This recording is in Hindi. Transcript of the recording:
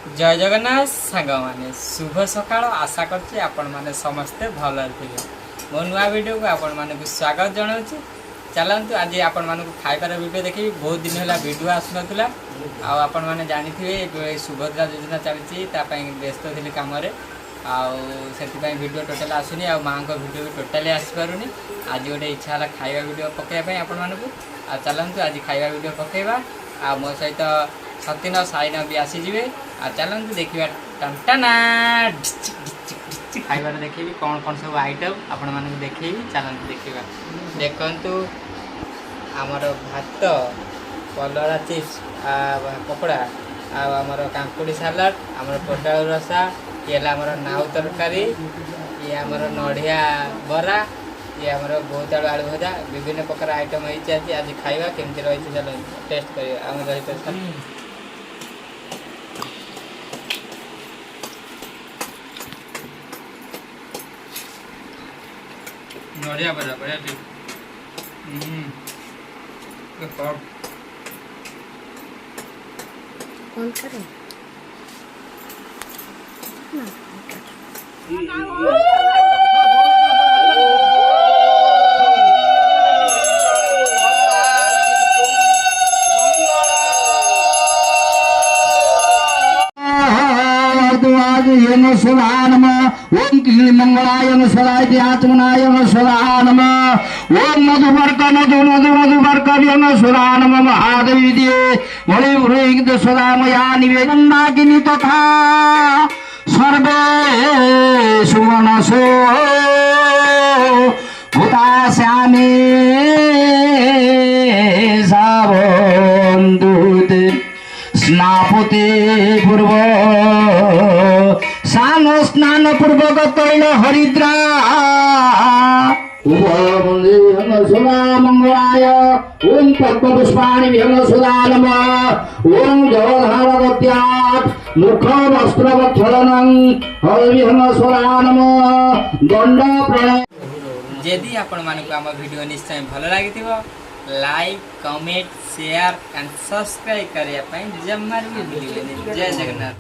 जय जगन्नाथ सांग मैंने शुभ सकाल आशा करछि आपण माने समस्ते भल थे मो नुआ वीडियो को आपण मानक स्वागत जनाऊँ। चलतु आज आपण मानक खाइबार वीडियो देखी बहुत दिन है वीडियो आसुना आपण मैंने जानी थे सुभद्रा योजना चली व्यस्त थी कम से वीडियो टोटाल आसुनी आ माँ को वीडियो भी टोटाली आसपारूनी। आज गोटे इच्छा है खाଇବା वीडियो पकड़ाई आपण मानक चलतु आज खाଇବା वीडियो पकड़ा आ मो सहित सतीन साइन भी आसीजे आ चलतु देखा टंटाना खाइबार देखेबी कौन कौन सब आइटम आपण मानक देखेबी। चलतु देखा देखु आमर भात कलरा चिप्स पकोड़ा आमर कांकुड़ी सालाड आमर पोटाल रसा ये आमर नाउ तरकारी ये आमर नड़िया बरा ये आमर बोईतालु आलू भजा विभिन्न प्रकार आइटम होती आज खाइबा केमती रही चलो टेस्ट करिया आम रही नड़िया बरा बढ़िया ठीक कौन करे सदा नम ओम कील मंगलाय सदाय आत्मनाय सदा नम ओम मधुवर्क मधु मधु मधुवर्क सदा नम महादेवी दिए बड़े पुरोहित सदा मया निवेदनागिनी तथा सर्वे सुमनसो हुतास्यामि सावन्दूते स्नापते पूर्व स्नान पूर्वक तैल हरिद्रा मंगलाय ओम पद्मपुष्पाणि सुधा नम ओम जलधारत्यात् मुख वस्त्रवक्षलनं हरिहम सुधा नम दंड प्रणय। यदि आपण मानक आम वीडियो निश्चय भल लगी like comment share and subscribe करने जमार भी भूलिए। जय जगन्नाथ।